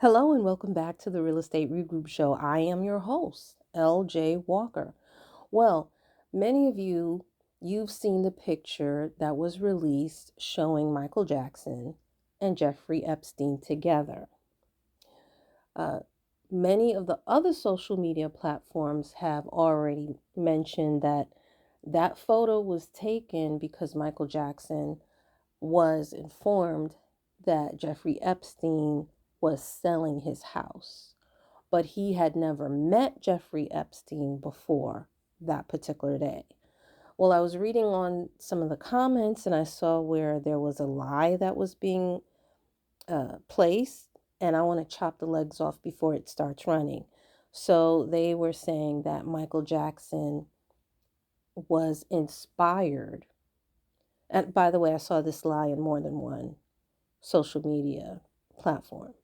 Hello and welcome back to the Real Estate Regroup Show. I am your host, LJ Walker. Well, many of you've seen the picture that was released showing Michael Jackson and Jeffrey Epstein together. Uh, Many of the other social media platforms have already mentioned that photo was taken because Michael Jackson was informed that Jeffrey Epstein was selling his house, but he had never met Jeffrey Epstein before that particular day. Well, I was reading on some of the comments and I saw where there was a lie that was being placed, and I want to chop the legs off before it starts running. So they were saying that Michael Jackson was inspired. And by the way, I saw this lie in more than one social media platform.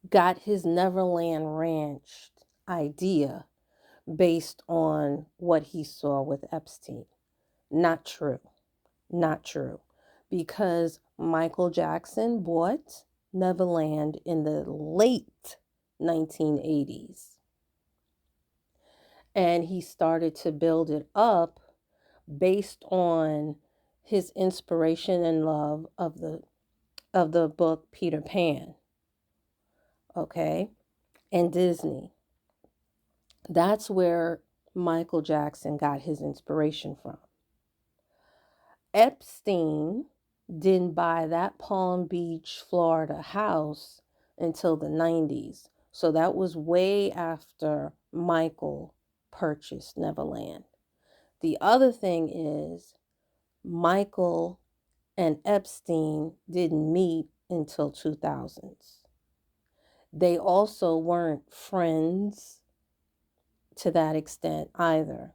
Got his Neverland Ranch idea based on what he saw with Epstein. Not true. Not true. Because Michael Jackson bought Neverland in the late 1980s. And he started to build it up based on his inspiration and love of the book Peter Pan. Okay? And Disney. That's where Michael Jackson got his inspiration from. Epstein didn't buy that Palm Beach, Florida house until the 90s. So that was way after Michael purchased Neverland. The other thing is, Michael and Epstein didn't meet until 2000s. They also weren't friends to that extent either.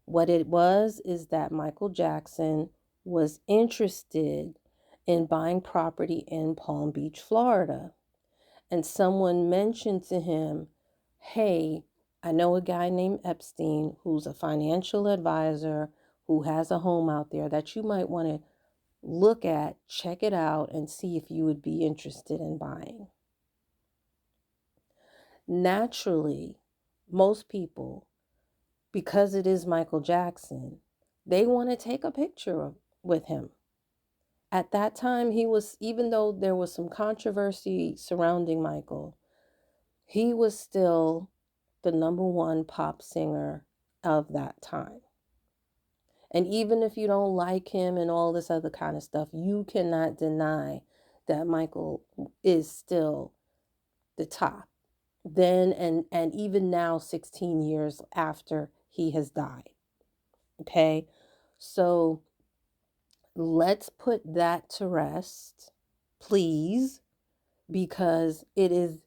What it was is that Michael Jackson was interested in buying property in Palm Beach, Florida. And someone mentioned to him, hey, I know a guy named Epstein who's a financial advisor who has a home out there that you might want to look at, check it out, and see if you would be interested in buying. Naturally, most people, because it is Michael Jackson, they want to take a picture with him. At that time, he was, even though there was some controversy surrounding Michael, he was still the number one pop singer of that time. And even if you don't like him and all this other kind of stuff, you cannot deny that Michael is still the top. Then and even now, 16 years after he has died. Okay, so let's put that to rest, please, because it is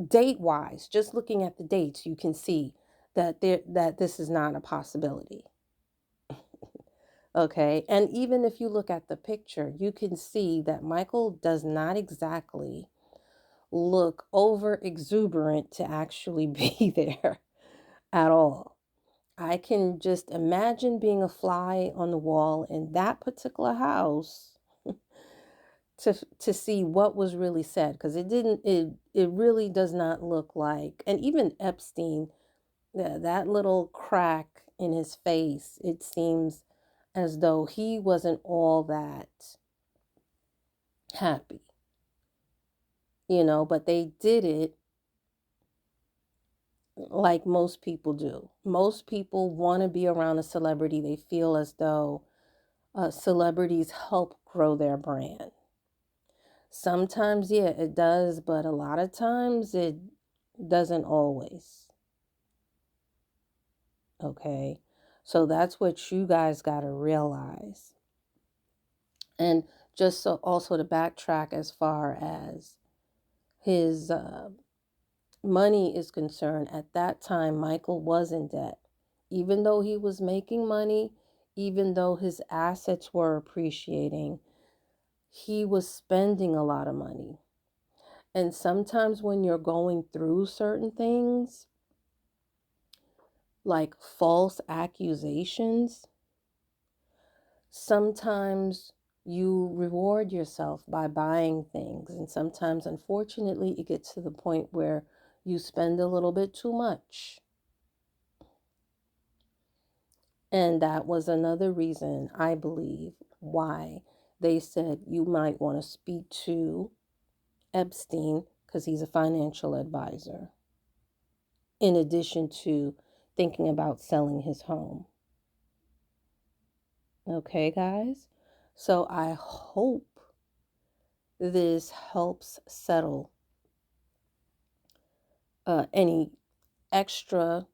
date wise, just looking at the dates, you can see that this is not a possibility. Okay, and even if you look at the picture, you can see that Michael does not exactly look over exuberant to actually be there at all. I can just imagine being a fly on the wall in that particular house to see what was really said, because it really does not look like. And even Epstein, that little crack in his face, it seems as though he wasn't all that happy, but they did it like most people do. Most people want to be around a celebrity. They feel as though celebrities help grow their brand. Sometimes, yeah, it does, but a lot of times it doesn't always. Okay, so that's what you guys got to realize. And just so also to backtrack as far as his money is concerned, at that time, Michael was in debt. Even though he was making money, even though his assets were appreciating, he was spending a lot of money. And sometimes when you're going through certain things, like false accusations, sometimes You reward yourself by buying things. And sometimes, unfortunately, it gets to the point where you spend a little bit too much. And that was another reason, I believe, why they said you might want to speak to Epstein, because he's a financial advisor, in addition to thinking about selling his home. Okay, guys? So I hope this helps settle any extra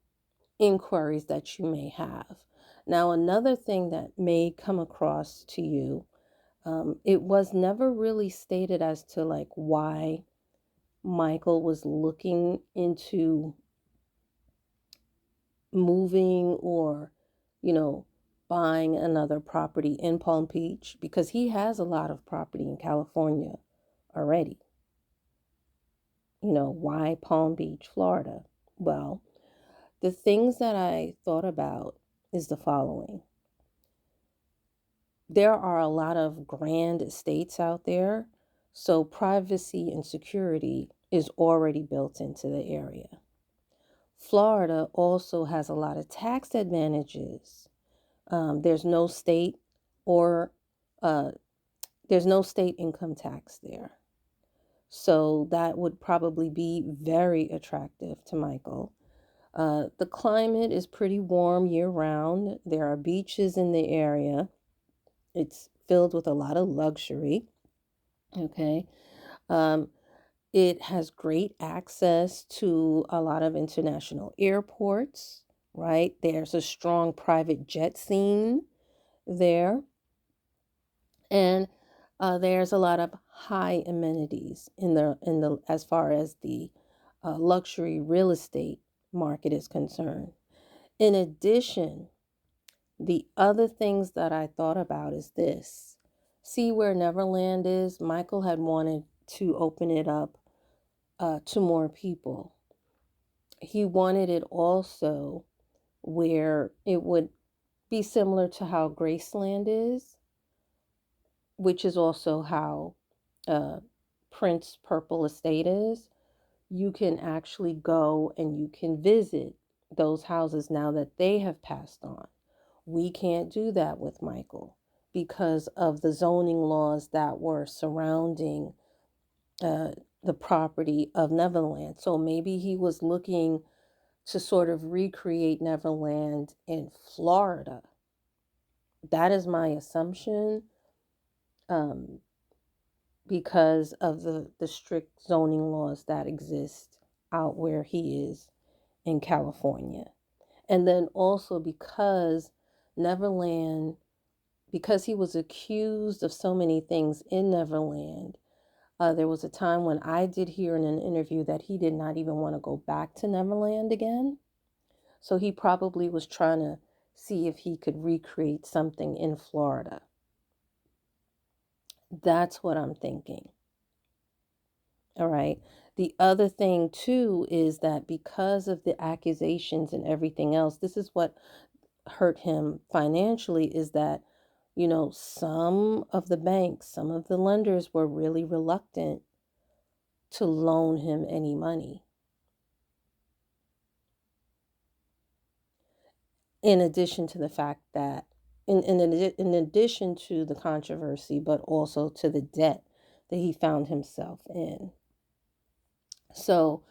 inquiries that you may have. Now, another thing that may come across to you, it was never really stated as to like why Michael was looking into moving or, you know, buying another property in Palm Beach, because he has a lot of property in California already. You know, why Palm Beach, Florida? Well, the things that I thought about is the following. There are a lot of grand estates out there, so privacy and security is already built into the area. Florida also has a lot of tax advantages. There's no state or there's no state income tax there. So that would probably be very attractive to Michael. The climate is pretty warm year round. There are beaches in the area. It's filled with a lot of luxury. Okay. It has great access to a lot of international airports, right? There's a strong private jet scene there. And there's a lot of high amenities in the as far as the luxury real estate market is concerned. In addition, the other things that I thought about is this. See where Neverland is? Michael had wanted to open it up to more people. He wanted it also where it would be similar to how Graceland is, which is also how Prince Purple Estate is. You can actually go and you can visit those houses now that they have passed on. We can't do that with Michael because of the zoning laws that were surrounding the property of Neverland. So maybe he was looking to sort of recreate Neverland in Florida. That is my assumption, because of the strict zoning laws that exist out where he is in California. And then also because Neverland, because he was accused of so many things in Neverland, there was a time when I did hear in an interview that he did not even want to go back to Neverland again. So he probably was trying to see if he could recreate something in Florida. That's what I'm thinking. All right. The other thing, too, is that because of the accusations and everything else, this is what hurt him financially, is that, you know, some of the banks, some of the lenders were really reluctant to loan him any money. In addition to the fact that, in addition to the controversy, but also to the debt that he found himself in. So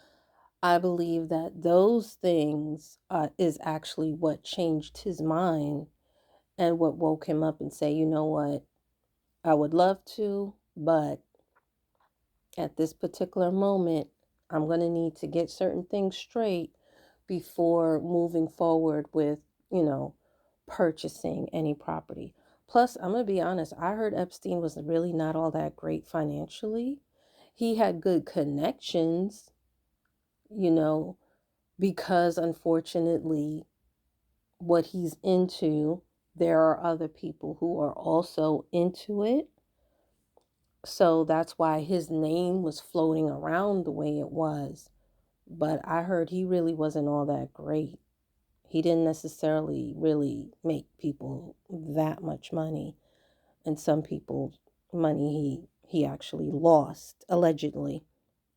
I believe that those things is actually what changed his mind and what woke him up and say, you know what, I would love to, but at this particular moment, I'm going to need to get certain things straight before moving forward with, you know, purchasing any property. Plus, I'm going to be honest, I heard Epstein was really not all that great financially. He had good connections, you know, because unfortunately, what he's into, there are other people who are also into it. So that's why his name was floating around the way it was. But I heard he really wasn't all that great. He didn't necessarily really make people that much money. and some people money he actually lost, allegedly.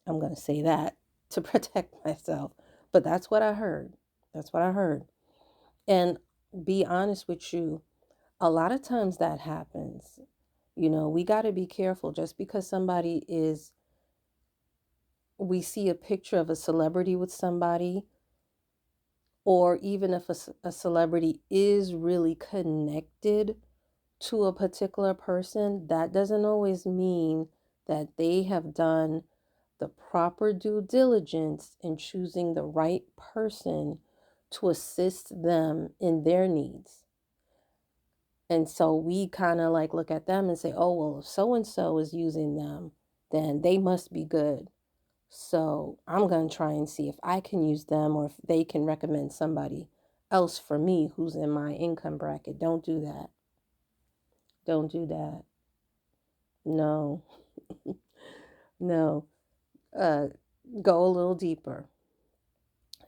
I'm going to say that to protect myself. But that's what I heard. That's what I heard. And be honest with you, a lot of times that happens. We got to be careful just because we see a picture of a celebrity with somebody, or even if a celebrity is really connected to a particular person, that doesn't always mean that they have done the proper due diligence in choosing the right person to assist them in their needs. And so we kind of like look at them and say, oh, well, if so and so is using them, then they must be good. So I'm going to try and see if I can use them or if they can recommend somebody else for me who's in my income bracket. Don't do that. Don't do that. No, no. Uh, go a little deeper.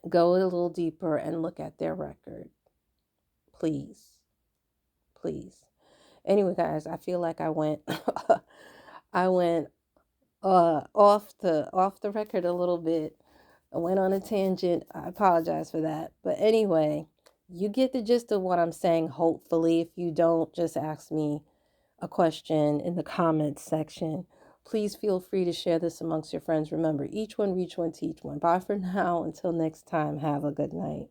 Go a little deeper and look at their record. Please. Please. Anyway, guys, I feel like I went off the record a little bit. I went on a tangent. I apologize for that. But anyway, you get the gist of what I'm saying, hopefully. If you don't, just ask me a question in the comments section. Please feel free to share this amongst your friends. Remember, each one, reach one, teach one. Bye for now. Until next time, have a good night.